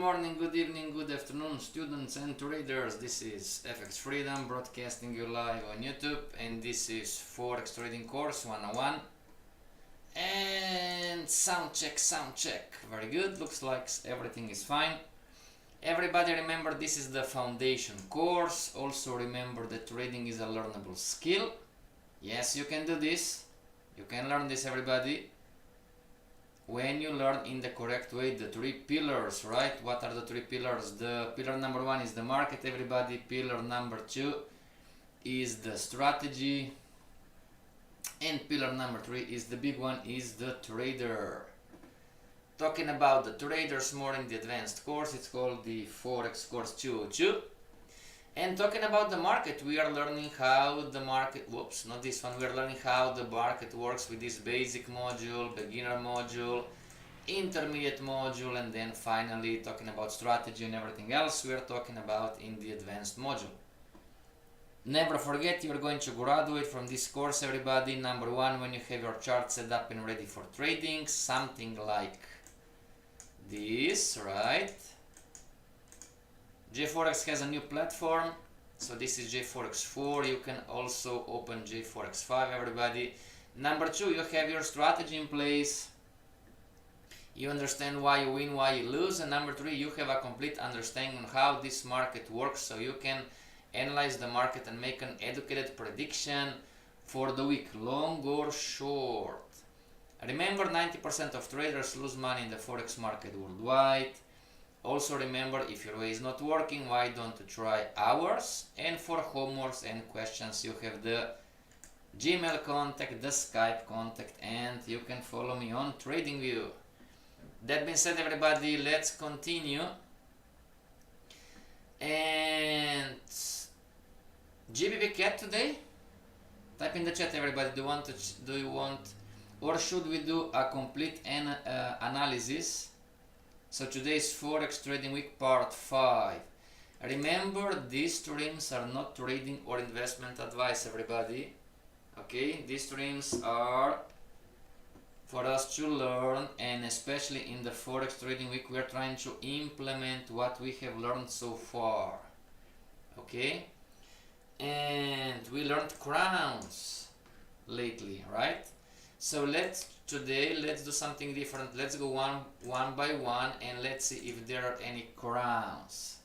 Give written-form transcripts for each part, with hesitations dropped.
morning, good evening, good afternoon, students and traders. This is FXFreedom broadcasting you live on YouTube, and this is Forex Trading Course 101. And sound check. Very good, looks like everything is fine. Everybody remember, this is the foundation course. Also remember that trading is a learnable skill. Yes, you can do this. You can learn this, everybody. When you learn in the correct way the three pillars, right? What are the three pillars? The pillar number one is the market, everybody. Pillar number two is the strategy, and pillar number three is the big one, is the trader. Talking about the traders more in the advanced course, it's called the Forex course 202. And talking about the market, we are learning how the market, whoops, not this one, we are learning how the market works with this basic module, beginner module, intermediate module, and then finally talking about strategy and everything else we are talking about in the advanced module. Never forget, you are going to graduate from this course, everybody. Number one, when you have your chart set up and ready for trading, something like this, right? JForex has a new platform, so this is JForex 4. You can also open JForex 5, everybody. Number two, you have your strategy in place. You understand why you win, why you lose. And number three, you have a complete understanding on how this market works, so you can analyze the market and make an educated prediction for the week, long or short. Remember, 90% of traders lose money in the Forex market worldwide. Also remember, if your way is not working, why don't you try ours? And for homeworks and questions, you have the Gmail contact, the Skype contact, and you can follow me on TradingView. That being said, everybody, let's continue. And GBP cat today? Type in the chat, everybody. Do you want, or should we do a complete analysis? So today's Forex Trading Week Part 5. Remember, these streams are not trading or investment advice, everybody. Okay, these streams are for us to learn, and especially in the Forex Trading Week, we are trying to implement what we have learned so far. Okay, and we learned crowns lately, right? So today let's do something different. Let's go one by one, and let's see if there are any crowns.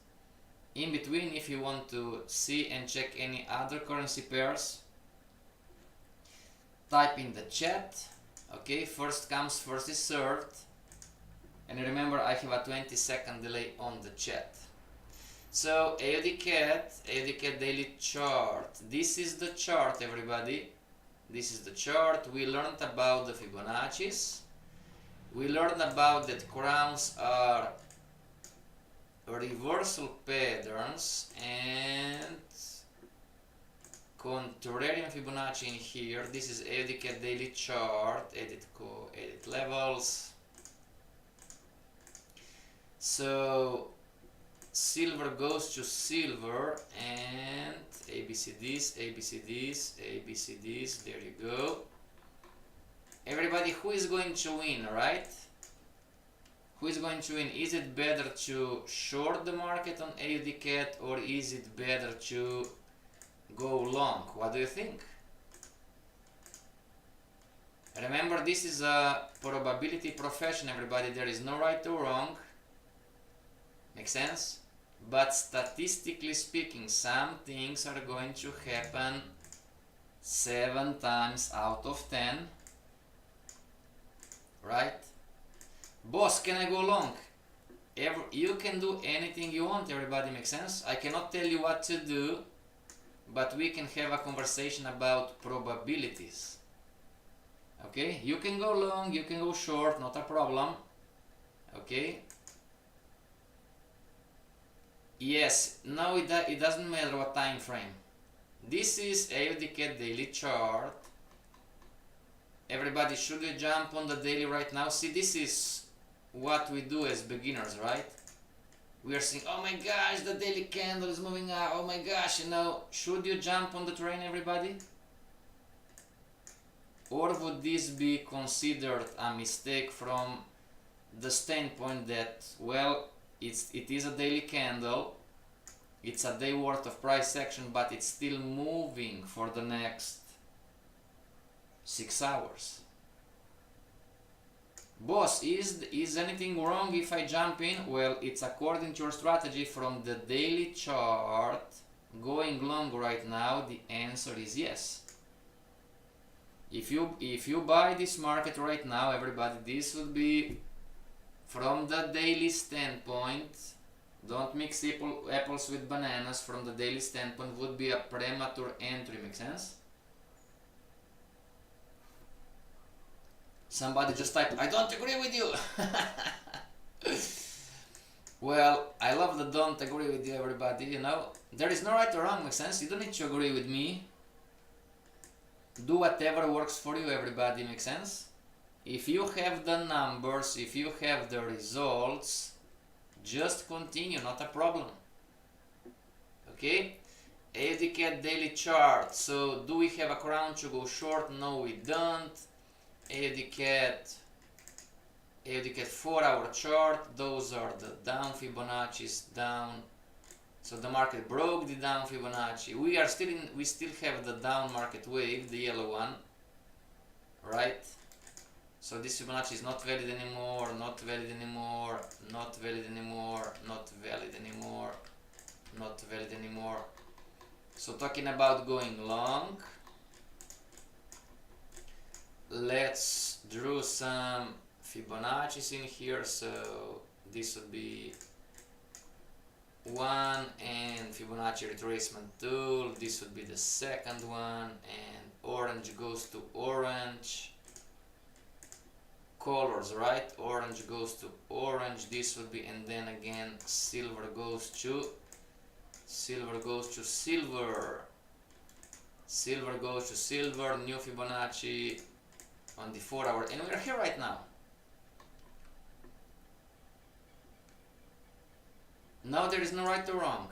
In between, if you want to see and check any other currency pairs, type in the chat. Okay, first comes, first is served. And remember, I have a 20-second delay on the chat. So AUD CAD daily chart. This is the chart, everybody. This is the chart. We learned about the Fibonacci's. We learned about that crowns are reversal patterns and contrarian Fibonacci in here. This is AUD CAD daily chart. Edit levels. So silver goes to silver, and ABCDs, there you go. Everybody, who is going to win, right? Who is going to win? Is it better to short the market on AUD CAD, or is it better to go long? What do you think? Remember, this is a probability profession, everybody. There is no right or wrong. Make sense? But statistically speaking, some things are going to happen 7 times out of 10. Right? Boss, can I go long? You can do anything you want, everybody. Makes sense? I cannot tell you what to do, but we can have a conversation about probabilities. Okay? You can go long, you can go short, not a problem. Okay? Yes, no, it doesn't matter what time frame. This is AUD CAD daily chart. Everybody, should we jump on the daily right now? See, this is what we do as beginners, right? We are saying, oh my gosh, the daily candle is moving up. Oh my gosh, should you jump on the train, everybody? Or would this be considered a mistake from the standpoint that, well, it is a daily candle, it's a day worth of price action, but it's still moving for the next 6 hours. Boss, is anything wrong if I jump in? Well, it's according to your strategy from the daily chart. Going long right now, the answer is yes. If you buy this market right now, everybody, this would be from the daily standpoint. Don't mix apples with bananas. From the daily standpoint, would be a premature entry. Make sense? Somebody just typed, I don't agree with you. Well, I love the don't agree with you, everybody. You know, there is no right or wrong. Makes sense? You don't need to agree with me. Do whatever works for you, everybody. Makes sense? If you have the numbers, if you have the results, just continue, not a problem. Okay? AUD daily chart. So do we have a crown to go short? No, we don't. AUD 4-hour chart. Those are the down Fibonacci's down. So the market broke the down Fibonacci. We still have the down market wave, the yellow one, right? So this Fibonacci is not valid anymore, not valid anymore, not valid anymore, not valid anymore, not valid anymore. So talking about going long, let's draw some Fibonacci's in here. So this would be 1 and Fibonacci retracement tool. This would be the second one, and orange goes to orange. Colors, right? Orange goes to orange. This would be, and then again silver goes to silver. Silver goes to silver. New Fibonacci on the 4-hour, and we're here right now. Now there is no right or wrong.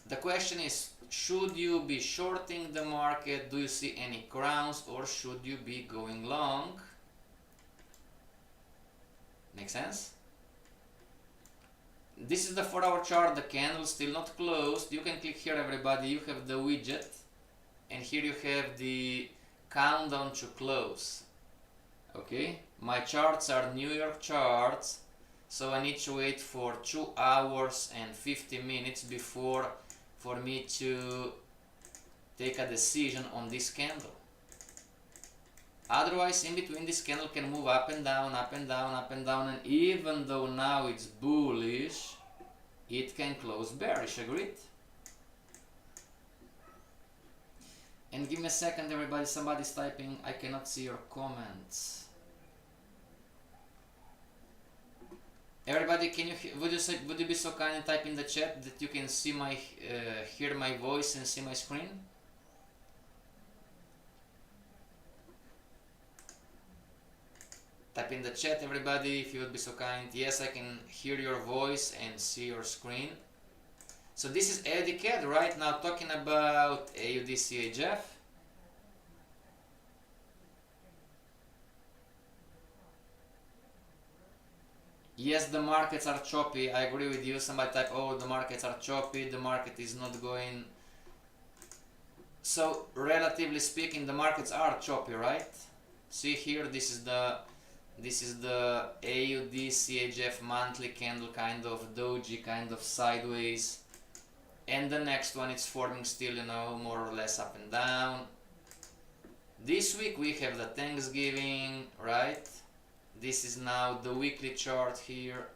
The question is, should you be shorting the market? Do you see any crowns, or should you be going long? Make sense? This is the 4-hour chart. The candle still not closed. You can click here, everybody. You have the widget, and here you have the countdown to close. Okay, my charts are New York charts, so I need to wait for 2 hours and 50 minutes before for me to take a decision on this candle. Otherwise, in between, this candle can move up and down, up and down, up and down, and even though now it's bullish, it can close bearish. Agreed? And give me a second, everybody. Somebody's typing. I cannot see your comments. Everybody, can you would you be so kind and type in the chat that you can see my hear my voice and see my screen? Type in the chat, everybody, if you would be so kind. Yes, I can hear your voice and see your screen. So this is AUD right now, talking about AUD CHF. Yes, the markets are choppy. I agree with you. Somebody type, oh, the markets are choppy. The market is not going. So relatively speaking, the markets are choppy, right? See here, this is the AUD CHF monthly candle, kind of doji, kind of sideways. And the next one, it's forming still, you know, more or less up and down. This week we have the Thanksgiving, right? This is now the weekly chart here.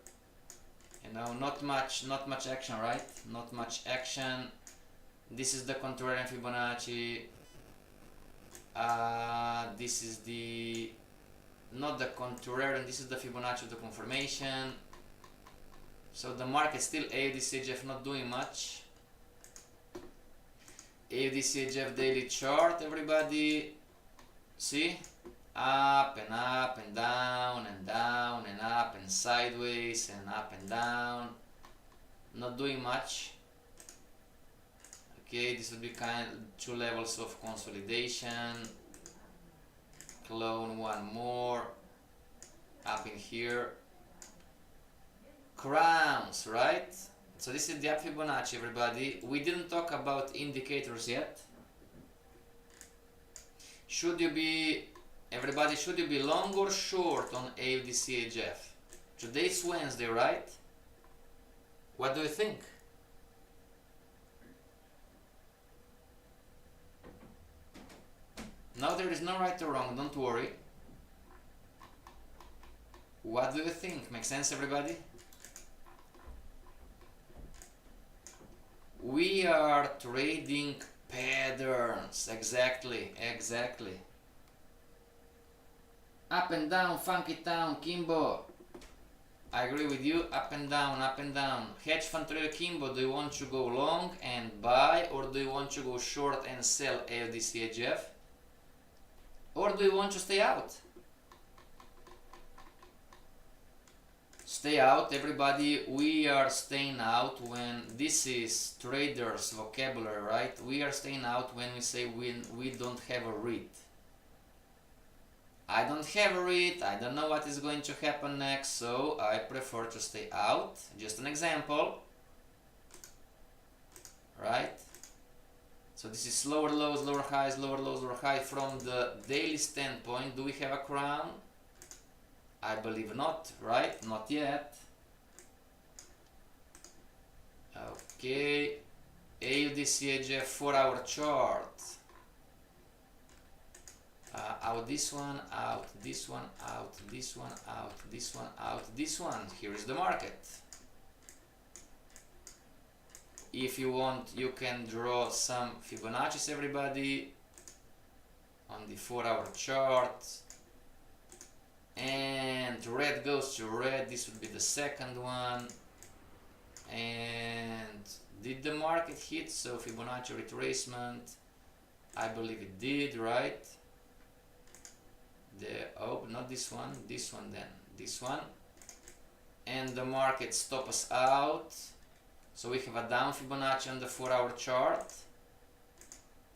You know, not much action, right? Not much action. This is the contrarian Fibonacci. This is the, not the contrarian, this is the Fibonacci of the confirmation. So the market still AUD CHF not doing much. AUD CHF daily chart, everybody. See? Up and up and down and down and up and sideways and up and down. Not doing much. Okay, this would be kind of 2 levels of consolidation. Clone one more. Up in here. Crowns, right? So this is the Fibonacci, everybody. We didn't talk about indicators yet. Should you be, everybody, should you be long or short on AUDCHF? Today's Wednesday, right? What do you think? No, there is no right or wrong, don't worry. What do you think? Make sense, everybody? We are trading patterns. Exactly. Up and down, funky town, Kimbo. I agree with you. Up and down. Hedge fund trader Kimbo, do you want to go long and buy, or do you want to go short and sell AUDCHF? Or do you want to stay out? Stay out, everybody. We are staying out when this is traders vocabulary, right? We are staying out when we say we don't have a read. I don't have a read, I don't know what is going to happen next, so I prefer to stay out. Just an example, right? So this is lower lows, lower highs, lower lows, lower high. From the daily standpoint, do we have a crown? I believe not, right? Not yet. Okay, AUDCHF 4-hour chart. Out this one, out this one, out this one, out this one, out this one. Here is the market. If you want, you can draw some Fibonacci's, everybody, on the 4-hour chart. And red goes to red. This would be the second one. And did the market hit? So Fibonacci retracement. I believe it did, right? Oh, not this one, then this one. And the market stop us out. So we have a down Fibonacci on the 4-hour chart.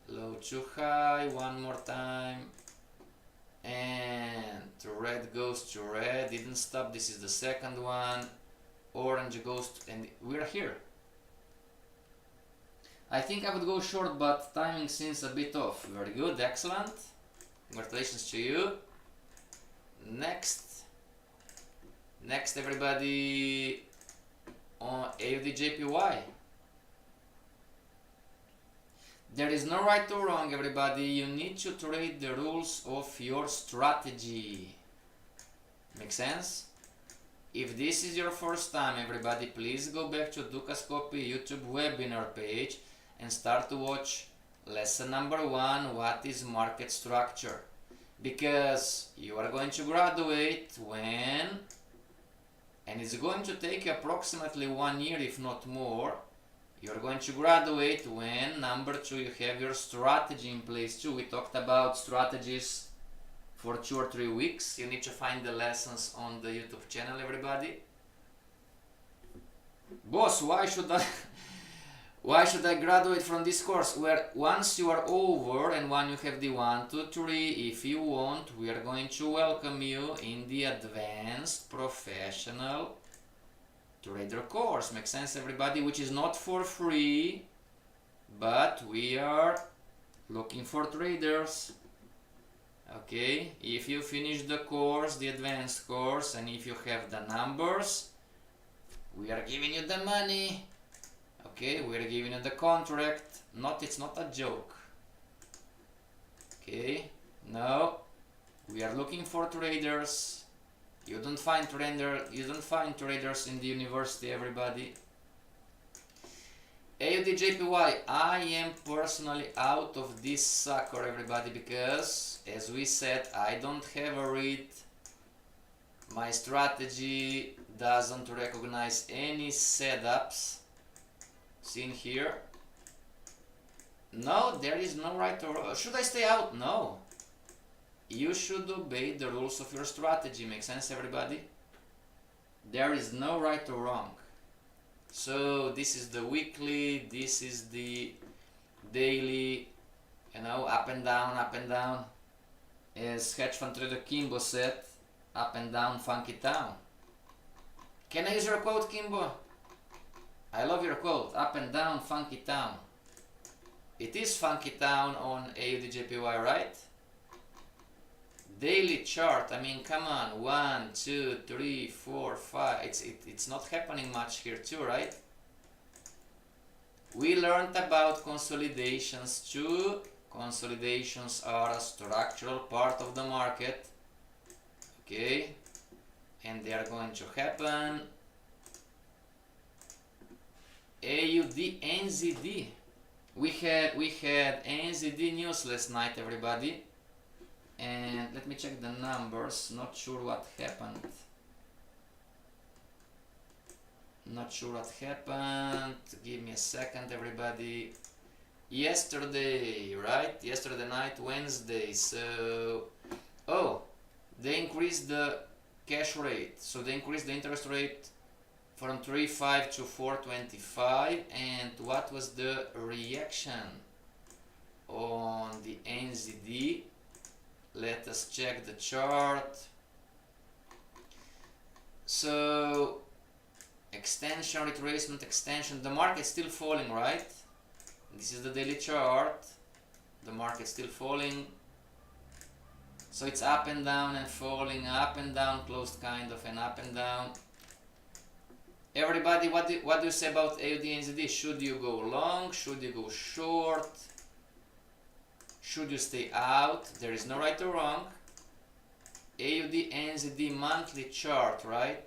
Low to high, one more time. And red goes to red, didn't stop. This is the second one. Orange goes to, and we're here. I think I would go short, but timing seems a bit off. Very good, excellent. Congratulations to you. Next, everybody, on AUDJPY. There is no right or wrong, everybody. You need to trade the rules of your strategy. Make sense? If this is your first time, everybody, please go back to Dukascopy YouTube webinar page and start to watch lesson number 1, what is market structure. Because you are going to graduate when, and it's going to take approximately 1 year, if not more. You're going to graduate when, number 2, you have your strategy in place too. We talked about strategies for 2 or 3 weeks. You need to find the lessons on the YouTube channel, everybody. Boss, why should I graduate from this course? Where once you are over and when you have the 1, 2, 3, if you want, we are going to welcome you in the advanced professional trader course. Makes sense, everybody? Which is not for free, but we are looking for traders. Okay, if you finish the course, the advanced course, and if you have the numbers, we are giving you the money. Okay, we are giving you the contract. It's not a joke. Okay, no, we are looking for traders. You don't find traders in the university, everybody. AUDJPY, I am personally out of this sucker, everybody, because as we said, I don't have a read. My strategy doesn't recognize any setups. See in here? No, there is no right or wrong. Should I stay out? No. You should obey the rules of your strategy. Make sense, everybody? There is no right or wrong. So this is the weekly, this is the daily, up and down, as hedge fund trader Kimbo said. Up and down, funky town. Can I use your quote, Kimbo? I love your quote. Up and down, funky town. It is funky town on AUDJPY, right? Daily chart, I mean, come on. 1, 2, 3, 4, 5. It's not happening much here too, right? We learned about consolidations too. Consolidations are a structural part of the market. Okay, and they are going to happen. AUD NZD. We had NZD news last night, everybody. And let me check the numbers. Not sure what happened. Not sure what happened. Give me a second, everybody. Yesterday, right? Yesterday night, Wednesday. So, oh, they increased the cash rate. So they increased the interest rate from 3.5 to 4.25. And what was the reaction on the NZD? Let us check the chart. So extension, retracement, extension. The market's still falling, right? This is the daily chart. The market's still falling. So it's up and down and falling, up and down, closed kind of, and up and down. Everybody, what do you say about AUD NZD? Should you go long? Should you go short? Should you stay out? There is no right or wrong. AUD NZD monthly chart, right?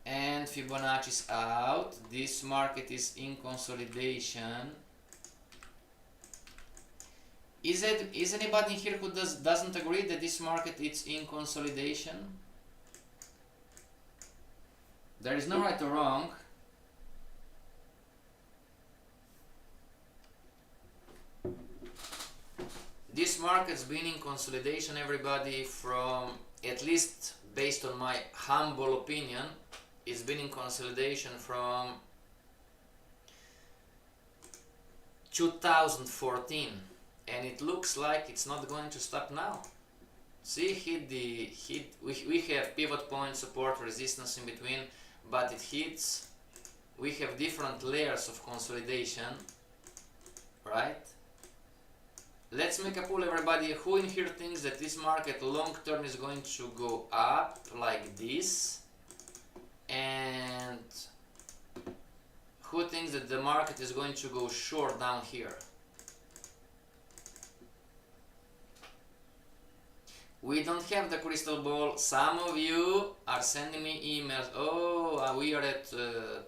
And Fibonacci's out. This market is in consolidation. Is anybody here who doesn't agree that this market is in consolidation? There is no right or wrong. This market's been in consolidation, everybody, from, at least based on my humble opinion, it's been in consolidation from 2014, and it looks like it's not going to stop now. See, we have pivot point, support, resistance in between, but it hits. We have different layers of consolidation, right? Let's make a poll, everybody. Who in here thinks that this market long term is going to go up like this? And who thinks that the market is going to go short down here? We don't have the crystal ball. Some of you are sending me emails. Oh, we are at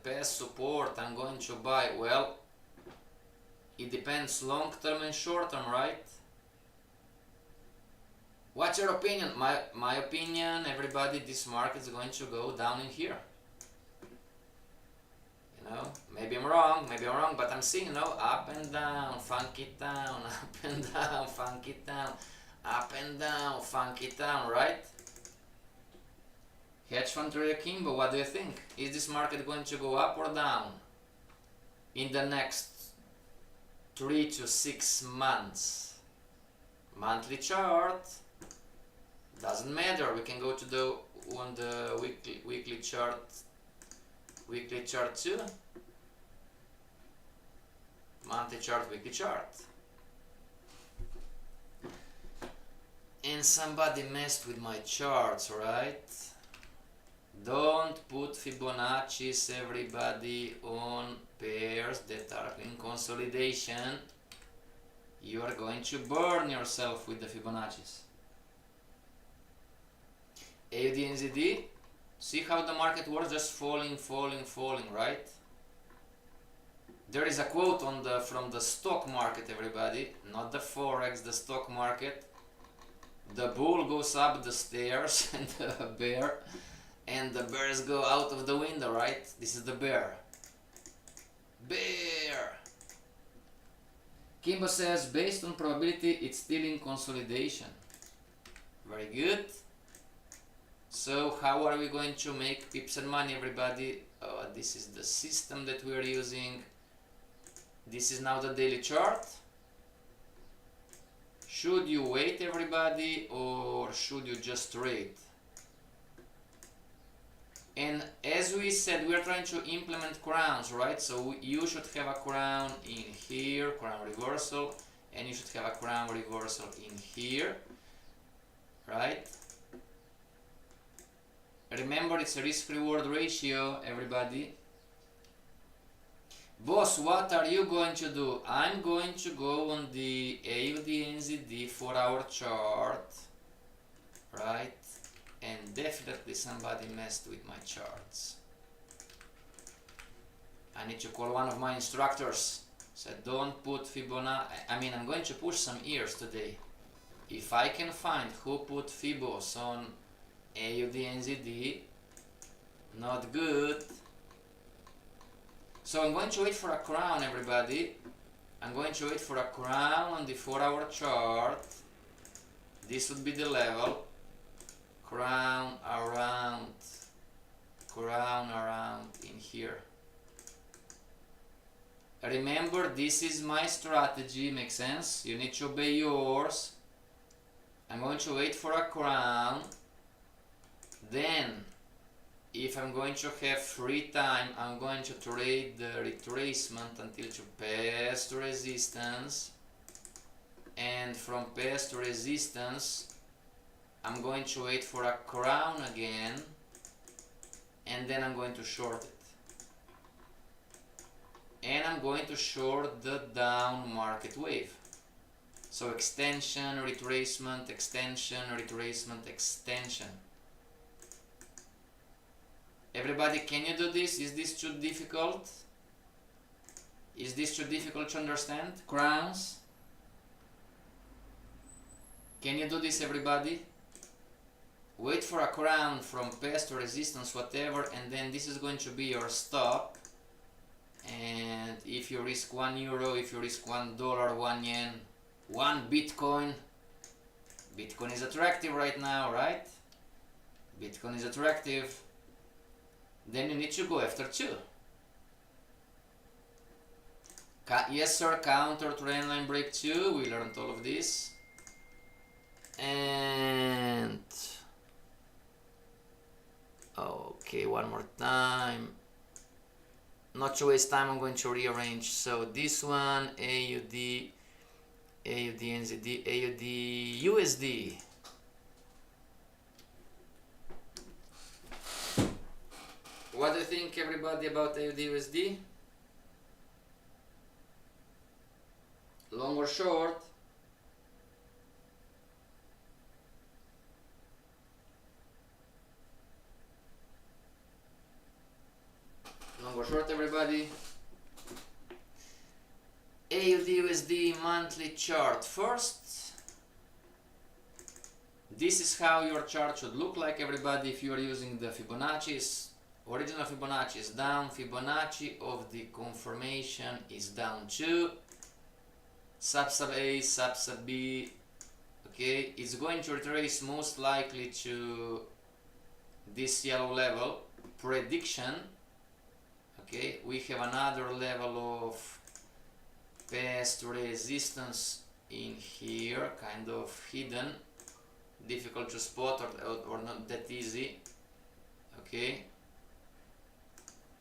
past support. I'm going to buy. Well, it depends long term and short term, right? What's your opinion? My opinion, everybody, this market is going to go down in here. You know, maybe I'm wrong, but I'm seeing, you know, up and down, funky town, up and down, funky town, up and down, funky town, right? Hedge fund trader Kimbo, what do you think? Is this market going to go up or down in the next 3 to 6 months? Monthly chart, doesn't matter. We can go to the weekly chart too. Monthly chart, weekly chart. And somebody messed with my charts, right? Don't put Fibonacci's, everybody, on pairs that are in consolidation. You are going to burn yourself with the Fibonacci's. AUD NZD, see how the market was just falling, right? There is a quote from the stock market, everybody, not the Forex, the stock market. The bull goes up the stairs and the bears go out of the window, right? This is the bear. Kimbo says, based on probability, it's still in consolidation. Very good. So how are we going to make pips and money, everybody? This is the system that we are using. This is now the daily chart. Should you wait, everybody, or should you just trade? And as we said, we are trying to implement crowns, right? So you should have a crown in here, crown reversal, and you should have a crown reversal in here, right? Remember, it's a risk-reward ratio, everybody. Boss, what are you going to do? I'm going to go on the AUD NZD 4-hour chart, right? And definitely somebody messed with my charts. I need to call one of my instructors. Said, don't put Fibonacci. I mean, I'm going to push some ears today. If I can find who put Fibos on AUD NZD, not good. So I'm going to wait for a crown, everybody. I'm going to wait for a crown on the 4-hour chart. This would be the level. Crown around in here. Remember, this is my strategy. Makes sense? You need to obey yours. I'm going to wait for a crown. Then, if I'm going to have free time, I'm going to trade the retracement until to pass to resistance. And from pass to resistance, I'm going to wait for a crown again, and then I'm going to short it. And I'm going to short the down market wave. So extension, retracement, extension, retracement, extension. Everybody, can you do this? Is this too difficult? Is this too difficult to understand? Crowns? Can you do this, everybody? Wait for a crown from pass to resistance, whatever, and then this is going to be your stop. And if you risk €1, if you risk $1, 1 yen, 1 Bitcoin, Bitcoin is attractive right now, right? Bitcoin is attractive. Then you need to go after 2. Yes, sir, counter trend line break 2. We learned all of this. And okay, one more time. Not to waste time, I'm going to rearrange. So this one, AUD, NZD, AUD, USD. What do you think, everybody, about AUD, USD? Long or short? Long or short, everybody? AUD USD monthly chart. First, this is how your chart should look like, everybody. If you are using the Fibonacci's, original Fibonacci is down, Fibonacci of the confirmation is down 2, sub A, sub B, okay, it's going to retrace most likely to this yellow level, prediction. Okay, we have another level of past resistance in here, kind of hidden, difficult to spot or not that easy. Okay,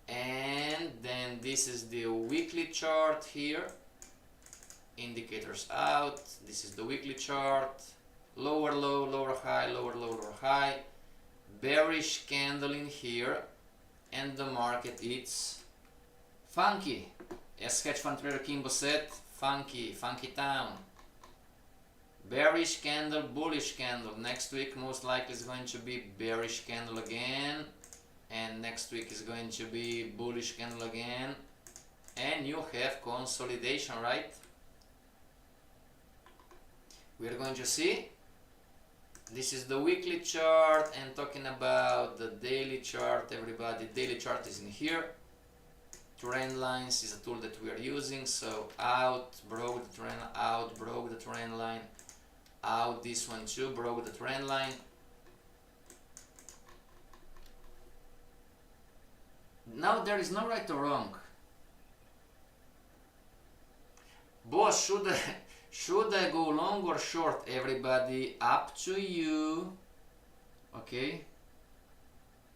and then this is the weekly chart here, indicators out. This is the weekly chart, lower low, lower high, lower low, lower high, bearish candle in here, and the market is funky. As hedge fund trader Kimbo said, funky, funky town. Bearish candle, bullish candle. Next week most likely is going to be bearish candle again, and next week is going to be bullish candle again, and you have consolidation, right? We are going to see. This is the weekly chart, and talking about the daily chart, everybody, daily chart is in here. Trend lines is a tool that we are using. So out, broke the trend, out, broke the trend line, out, this one too, broke the trend line. Now there is no right or wrong. Boss, Should I go long or short? Everybody, up to you. Okay?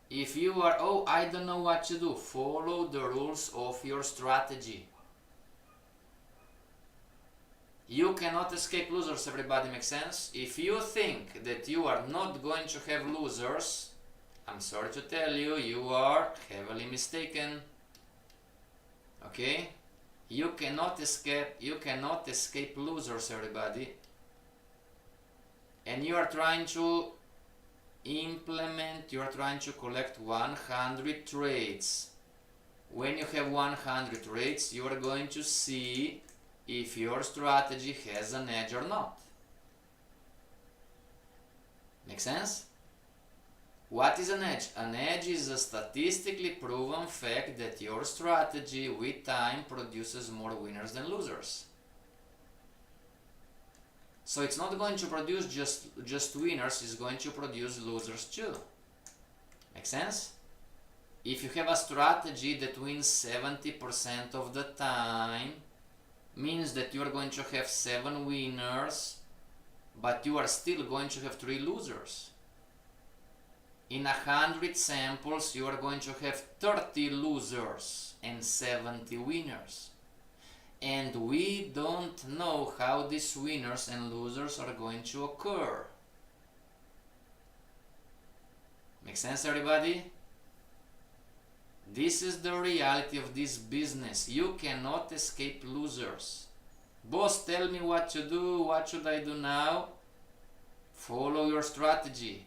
If you are, oh, I don't know what to do, follow the rules of your strategy. You cannot escape losers, everybody, makes sense? If you think that you are not going to have losers, I'm sorry to tell you, you are heavily mistaken. Okay? You cannot escape losers, everybody. And you are trying to collect 100 trades. When you have 100 trades, you are going to see if your strategy has an edge or not. Make sense? What is an edge? An edge is a statistically proven fact that your strategy with time produces more winners than losers. So it's not going to produce just winners, it's going to produce losers too. Make sense? If you have a strategy that wins 70% of the time, means that you are going to have 7 winners, but you are still going to have 3 losers. In 100 samples, you are going to have 30 losers and 70 winners. And we don't know how these winners and losers are going to occur. Make sense, everybody? This is the reality of this business. You cannot escape losers. Boss, tell me what to do. What should I do now? Follow your strategy.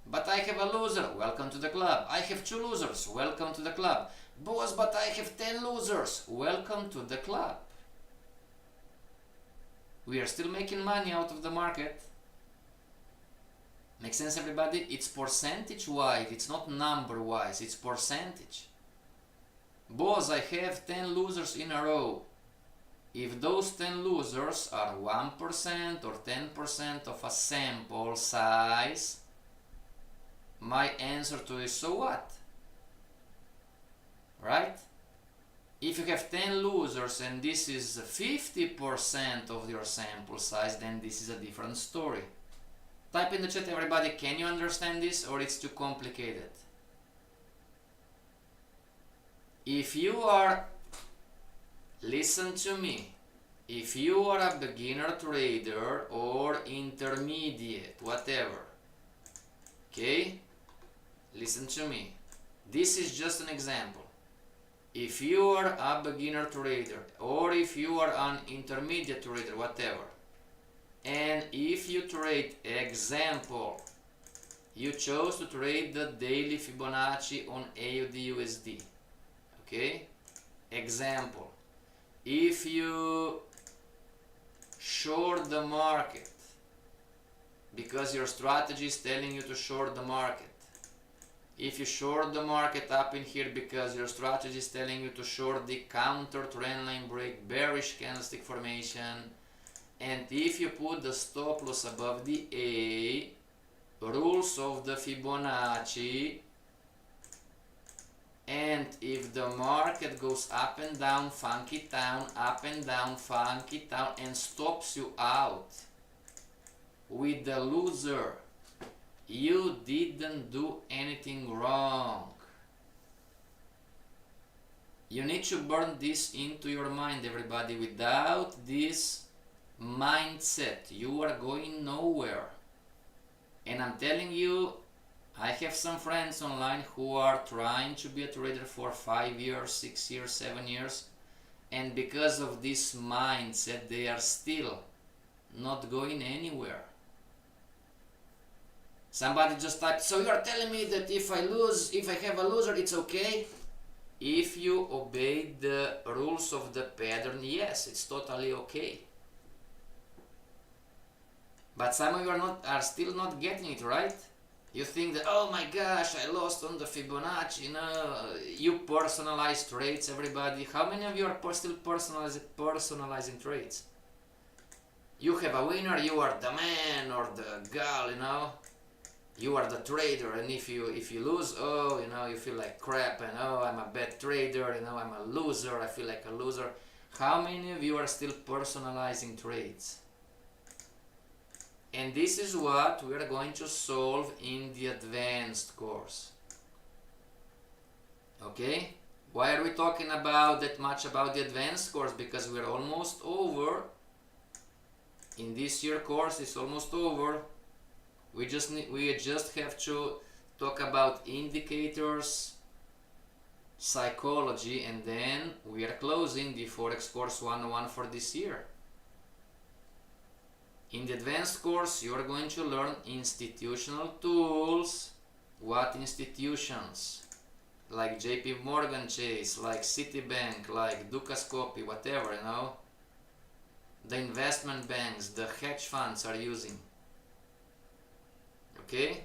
But I have a loser. Welcome to the club. I have 2 losers. Welcome to the club. Boss, but I have 10 losers. Welcome to the club. We are still making money out of the market. Make sense, everybody? It's percentage wise, it's not number wise, it's percentage. Boss, I have 10 losers in a row. If those 10 losers are 1% or 10% of a sample size, my answer to is so what? Right? If you have 10 losers and this is 50% of your sample size, then this is a different story. Type in the chat, everybody, can you understand this or it's too complicated? If you are, listen to me, if you are a beginner trader or intermediate, whatever, okay, listen to me, this is just an example. If you are a beginner trader or if you are an intermediate trader, whatever, and if you trade, example, you chose to trade the daily Fibonacci on AUD USD, okay, example, if you short the market because your strategy is telling you to short the market, if you short the market up in here because your strategy is telling you to short the counter trendline break bearish candlestick formation, and if you put the stop loss above the A, rules of the Fibonacci, and if the market goes up and down, funky town, up and down, funky town, and stops you out with the loser, you didn't do anything wrong. You need to burn this into your mind, everybody. Without this mindset, you are going nowhere. And I'm telling you, I have some friends online who are trying to be a trader for 5 years, 6 years, 7 years, and because of this mindset they are still not going anywhere. Somebody just typed, so you are telling me that if I have a loser, it's okay? If you obey the rules of the pattern, yes, it's totally okay. But some of you are still not getting it, right? You think that, oh my gosh, I lost on the Fibonacci, you personalize trades, everybody. How many of you are still personalizing trades? You have a winner, you are the man or the girl, you are the trader, and if you lose, you feel like crap, and I'm a bad trader, I'm a loser, I feel like a loser. How many of you are still personalizing trades? And this is what we are going to solve in the advanced course. Okay? Why are we talking about that much about the advanced course? Because we're almost over. In this year course, it's almost over. We just have to talk about indicators, psychology, and then we are closing the Forex course 101 for this year. In the advanced course, you are going to learn institutional tools. What institutions? Like JP Morgan Chase, like Citibank, like Dukascopy, whatever, you know. The investment banks, the hedge funds are using. Okay?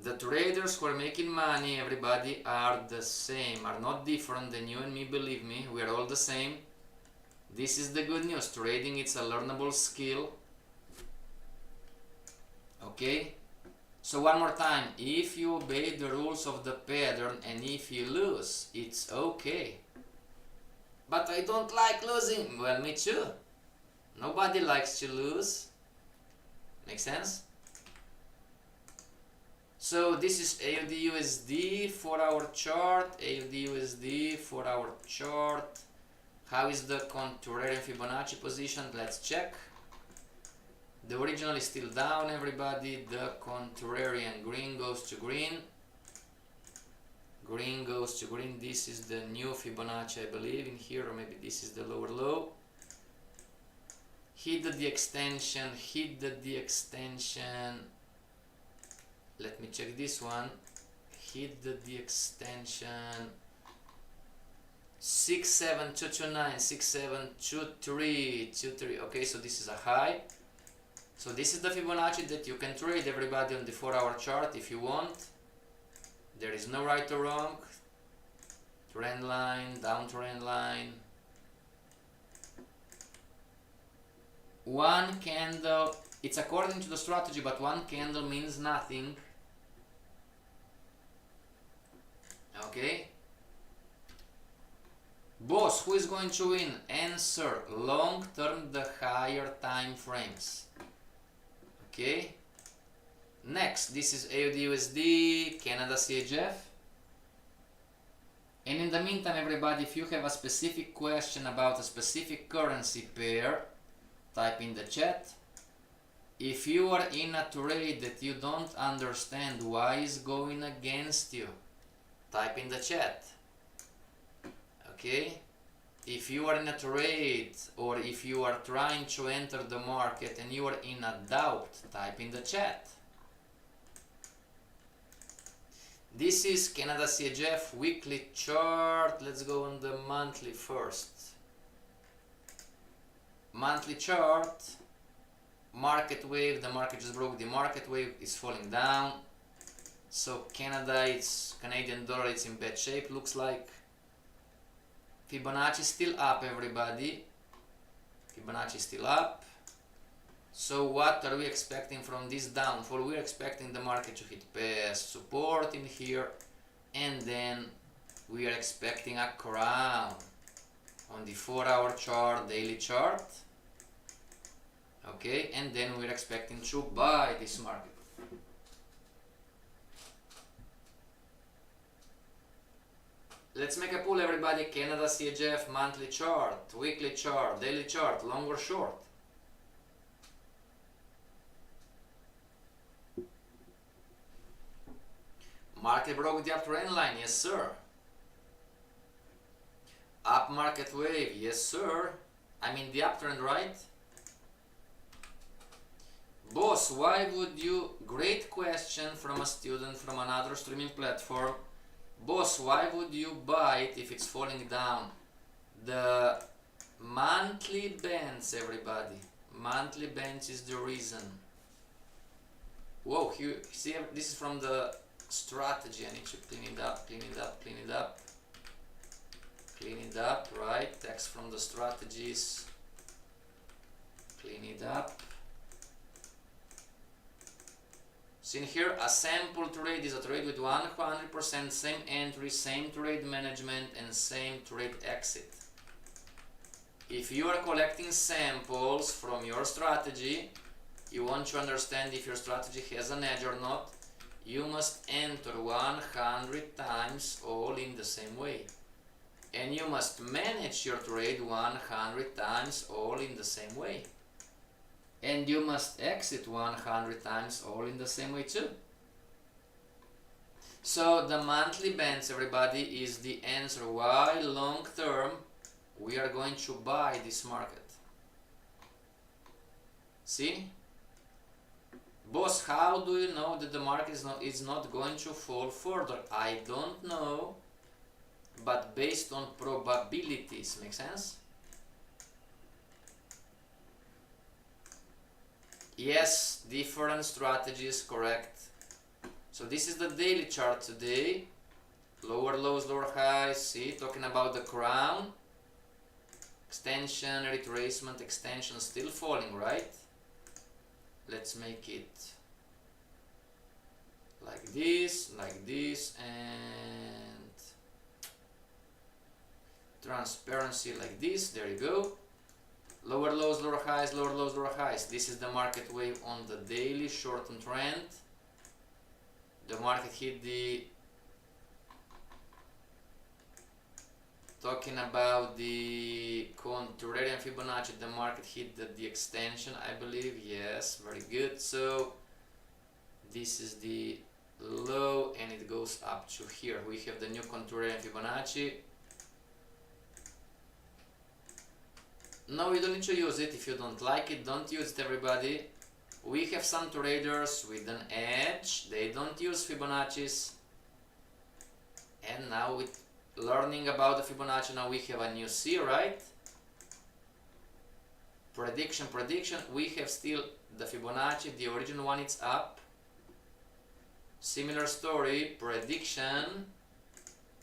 The traders who are making money, everybody, are the same, are not different than you and me, believe me, we are all the same. This is the good news. Trading, it's a learnable skill. Okay? So one more time, if you obey the rules of the pattern and if you lose, it's okay. But I don't like losing. Well, me too. Nobody likes to lose. Make sense? So this is AUD USD 4-hour chart. AUD USD 4-hour chart. How is the contrarian Fibonacci position? Let's check. The original is still down, everybody. The contrarian, green goes to green. Green goes to green. This is the new Fibonacci, I believe, in here, or maybe this is the lower low. Hit the extension, hit the extension. Let me check this one. Hit the extension. 67229, 672323. Okay, so this is a high. So this is the Fibonacci that you can trade, everybody, on the 4-hour chart if you want. There is no right or wrong. Trend line, downtrend line. One candle, it's according to the strategy, but one candle means nothing. Okay? Boss, who is going to win? Answer, long term, the higher time frames. Okay, next, this is AUD USD, Canada CHF. And in the meantime, everybody, if you have a specific question about a specific currency pair, type in the chat. If you are in a trade that you don't understand why is going against you, type in the chat. Okay? If you are in a trade or if you are trying to enter the market and you are in a doubt, type in the chat. This is Canada CHF weekly chart. Let's go on the monthly first. Monthly chart, market wave, the market just broke the market wave, is falling down. So Canadian dollar, it's in bad shape, looks like. Fibonacci still up, everybody. Fibonacci still up. So what are we expecting from this downfall? We're expecting the market to hit past support in here, and then we are expecting a crown on the 4-hour chart, daily chart. Okay, and then we're expecting to buy this market. Let's make a pool, everybody. Canada CHF monthly chart, weekly chart, daily chart, long or short. Market broke the uptrend line, yes sir. Up market wave, yes sir. I mean the uptrend, right? Boss, why would you, great question from a student from another streaming platform. Boss, why would you buy it if it's falling down? The monthly bands, everybody. Monthly bands is the reason. Whoa, here, see, this is from the strategy. I need to clean it up, clean it up, clean it up. Clean it up, right? Text from the strategies. Clean it up. See in here, a sample trade is a trade with 100% same entry, same trade management, and same trade exit. if you are collecting samples from your strategy, you want to understand if your strategy has an edge or not, you must enter 100 times all in the same way. And you must manage your trade 100 times all in the same way. And you must exit 100 times all in the same way too. So the monthly bands, everybody, is the answer why long term we are going to buy this market. See? Boss, how do you know that the market is not going to fall further? I don't know, but based on probabilities. Make sense? Yes, different strategies, correct. So this is the daily chart today. Lower lows, lower highs. See, talking about the crown. Extension, retracement, extension, still falling, right? Let's make it like this, and transparency like this. There you go. Lower lows, lower highs, lower lows, lower highs. This is the market wave on the daily short-term trend. The market hit the, talking about the contrarian Fibonacci, the market hit the extension, I believe. Yes, very good. So this is the low and it goes up to here. We have the new contrarian Fibonacci. No, you don't need to use it. If you don't like it, don't use it, everybody. We have some traders with an edge. They don't use Fibonacci's. And now with learning about the Fibonacci, now we have a new C, right? Prediction. We have still the Fibonacci. The original one, it's up. Similar story. Prediction.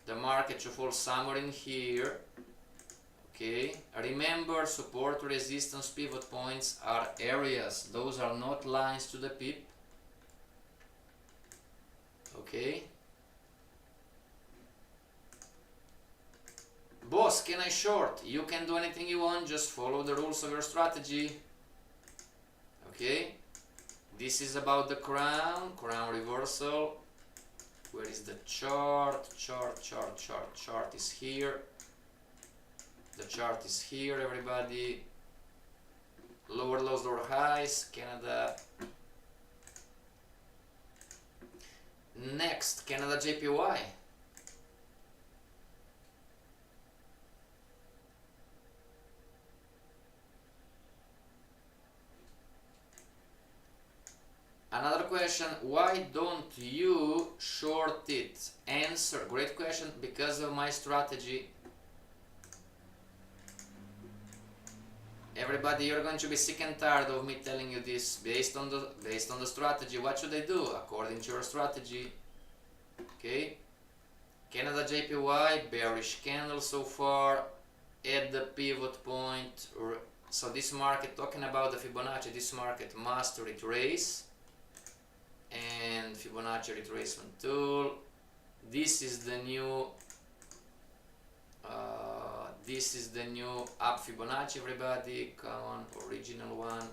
The market should fall somewhere in here. Okay, remember, support, resistance, pivot points are areas. Those are not lines to the pip. Okay. Boss, can I short? You can do anything you want, just follow the rules of your strategy. Okay. This is about the crown reversal. Where is the chart? Chart is here. The chart is here, everybody. Lower lows, lower highs, Canada. Next, Canada JPY. Another question, why don't you short it? Answer, great question, because of my strategy. Everybody, you're going to be sick and tired of me telling you this. Based on the strategy, what should I do according to your strategy? Okay. Canada JPY, bearish candle so far at the pivot point. So this market, talking about the Fibonacci, this market must retrace. And Fibonacci retracement tool. This is the new up Fibonacci, everybody. Come on, original one.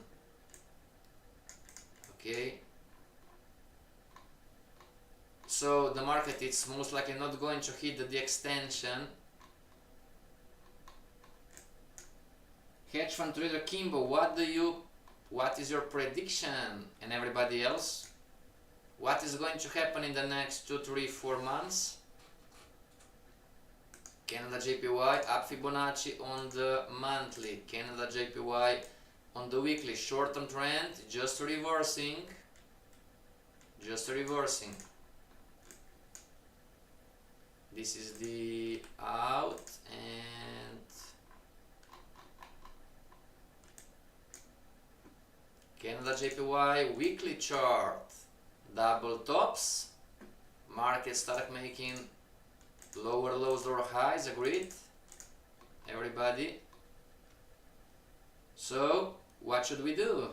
Okay. So the market is most likely not going to hit the extension. Hedge fund trader Kimbo, what is your prediction? And everybody else? What is going to happen in the next 2, 3, 4 months? Canada JPY, up Fibonacci on the monthly. Canada JPY on the weekly. Short-term trend, just reversing. This is the out and Canada JPY weekly chart. Double tops. Market start making lower lows, lower highs, agreed? Everybody? So, what should we do?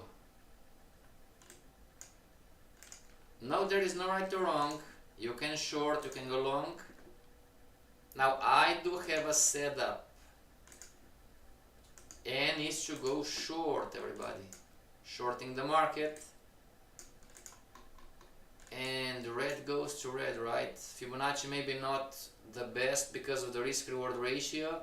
No, there is no right or wrong. You can short, you can go long. Now, I do have a setup. and needs to go short, everybody. Shorting the market. And red goes to red, right? Fibonacci maybe not the best because of the risk-reward ratio.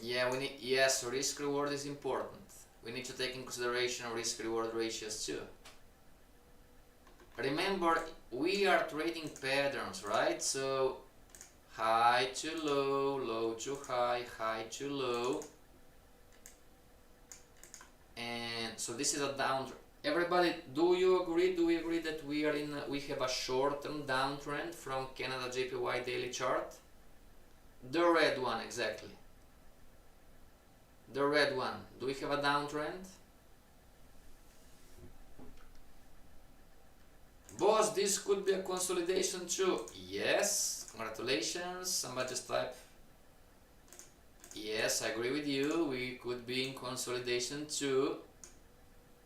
Yeah, we need, yes, risk-reward is important. We need to take in consideration risk-reward ratios too. Remember, we are trading patterns, right? So high to low, low to high, high to low. And so this is a downtrend. Everybody, do you agree? Do we agree that we have a short-term downtrend from Canada JPY daily chart? The red one, exactly. The red one. Do we have a downtrend? Boss, this could be a consolidation too. Yes, congratulations. Somebody just type. Yes, I agree with you. We could be in consolidation too.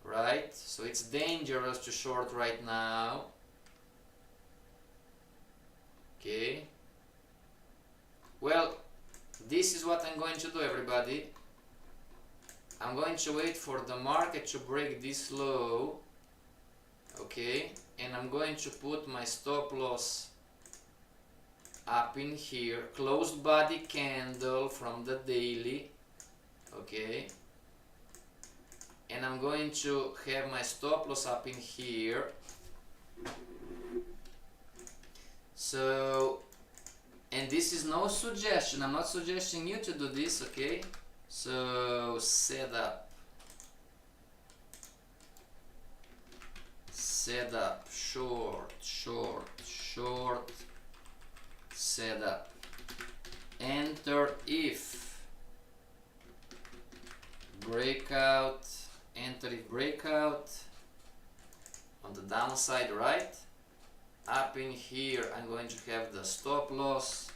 Right? So it's dangerous to short right now. Okay. Well, this is what I'm going to do, everybody. I'm going to wait for the market to break this low. Okay. And I'm going to put my stop loss up in here, closed body candle from the daily, okay, and I'm going to have my stop loss up in here. So, and this is no suggestion, I'm not suggesting you to do this, okay? So setup, short, setup, enter if breakout, enter if breakout on the downside, right? Up in here I'm going to have the stop loss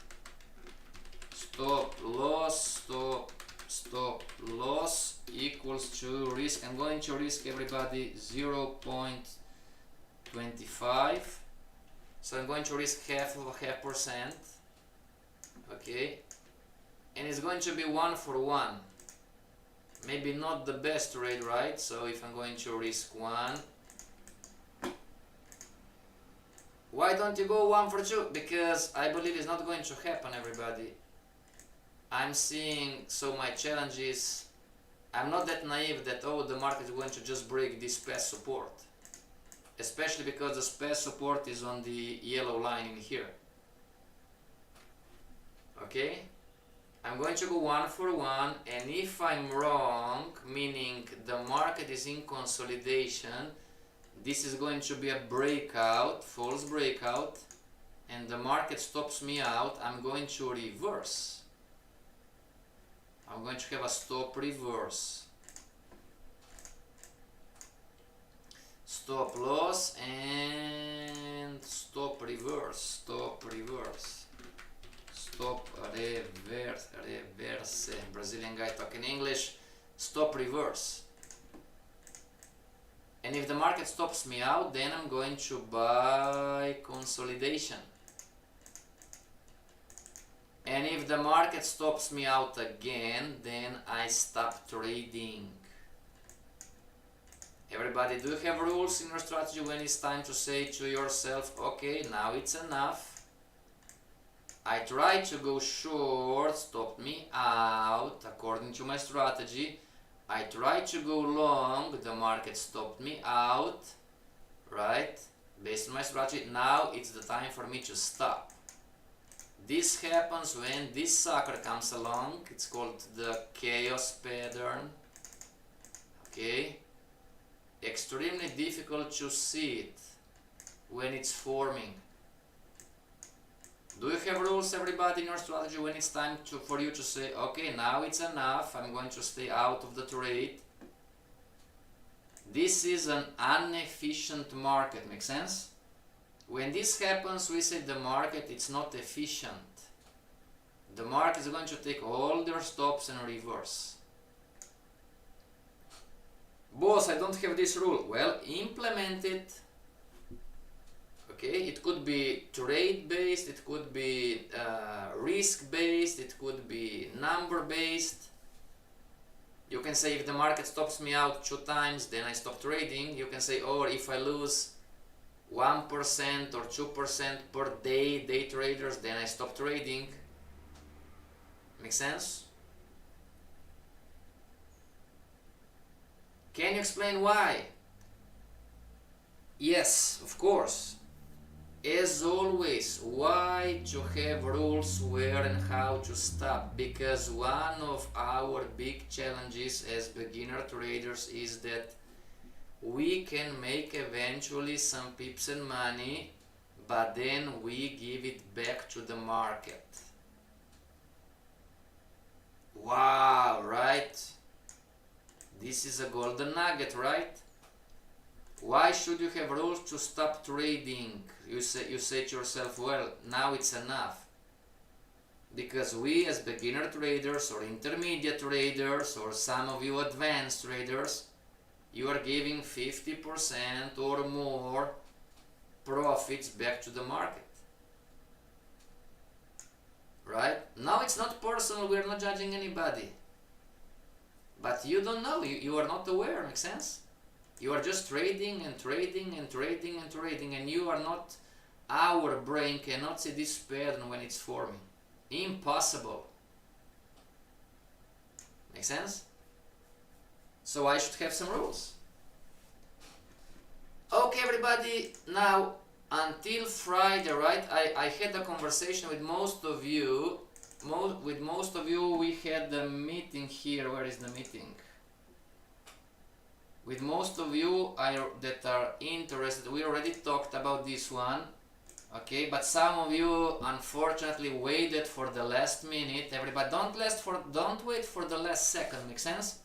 equals to risk. I'm going to risk, everybody, 0.25. So I'm going to risk half of a half percent, okay, and it's going to be 1 for 1. Maybe not the best trade, right? So if I'm going to risk 1, why don't you go 1 for 2? Because I believe it's not going to happen, everybody. I'm seeing, so my challenge is, I'm not that naive that, oh, the market is going to just break this past support. Especially because the past support is on the yellow line in here. Okay? I'm going to go 1 for 1, and if I'm wrong, meaning the market is in consolidation, this is going to be a breakout, false breakout, and the market stops me out, I'm going to reverse. I'm going to have a stop reverse. Stop loss and stop reverse, stop reverse, stop reverse, Brazilian guy talking English, stop reverse. And if the market stops me out, then I'm going to buy consolidation. And if the market stops me out again, then I stop trading. Everybody, do you have rules in your strategy when it's time to say to yourself, okay, now it's enough? I tried to go short, stopped me out according to my strategy. I tried to go long, the market stopped me out, right? Based on my strategy, now it's the time for me to stop. This happens when this sucker comes along. It's called the chaos pattern. Okay? Extremely difficult to see it when it's forming. Do you have rules, everybody, in your strategy when it's time for you to say, okay, now it's enough, I'm going to stay out of the trade? This is an inefficient market, make sense? When this happens, we say the market it's not efficient. The market is going to take all their stops and reverse. Boss, I don't have this rule. Well, implement it. Okay, it could be trade based, it could be risk based, it could be number based. You can say if the market stops me out 2 times, then I stop trading. You can say, or if I lose 1% or 2% per day, day traders, then I stop trading. Make sense? Can you explain why? Yes, of course. As always, why to have rules where and how to stop? Because one of our big challenges as beginner traders is that we can make eventually some pips and money, but then we give it back to the market. Wow, right? This is a golden nugget, right? Why should you have rules to stop trading? You say to yourself, well, now it's enough. Because we as beginner traders or intermediate traders or some of you advanced traders, you are giving 50% or more profits back to the market. Right? Now it's not personal, we are not judging anybody. But you don't know, you are not aware, makes sense? You are just trading and trading and trading and trading, and you are not, our brain cannot see this pattern when it's forming. Impossible. Make sense? So I should have some rules. Okay, everybody, now until Friday, right? I had a conversation with most of you. With most of you, we had a meeting here. Where is the meeting? With most of you that are interested, we already talked about this one. Okay, but some of you unfortunately waited for the last minute. Everybody, don't wait for the last second. Make sense?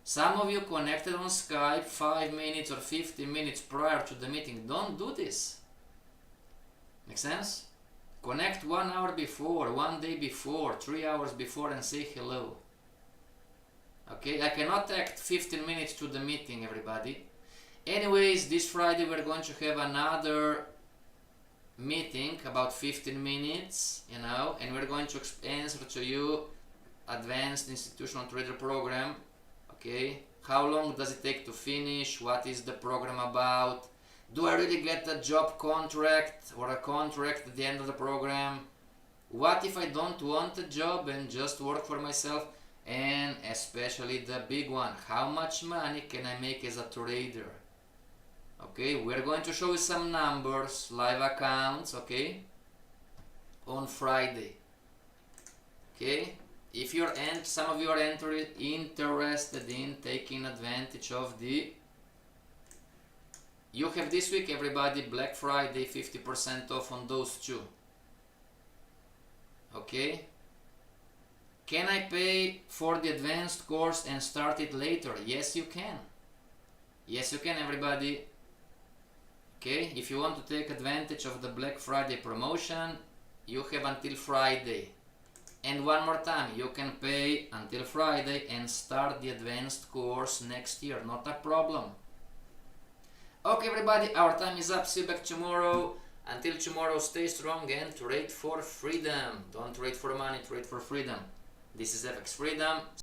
Some of you connected on Skype 5 minutes or 15 minutes prior to the meeting. Don't do this. Make sense? Connect 1 hour before, 1 day before, 3 hours before and say hello. Okay, I cannot act 15 minutes to the meeting, everybody. Anyways, this Friday we're going to have another meeting about 15 minutes, and we're going to answer to you Advanced Institutional Trader Program. Okay, how long does it take to finish? What is the program about? Do I really get a job contract or a contract at the end of the program? What if I don't want a job and just work for myself? And especially the big one, how much money can I make as a trader? Okay, we're going to show you some numbers, live accounts, okay, on Friday. Okay, if you're some of you are interested in taking advantage of you have this week, everybody, Black Friday, 50% off on those two. Okay. Can I pay for the advanced course and start it later? Yes, you can. Yes, you can, everybody. Okay, if you want to take advantage of the Black Friday promotion, you have until Friday. And one more time, you can pay until Friday and start the advanced course next year. Not a problem. Okay, everybody, our time is up. See you back tomorrow. Until tomorrow, stay strong and trade for freedom. Don't trade for money, trade for freedom. This is FX Freedom.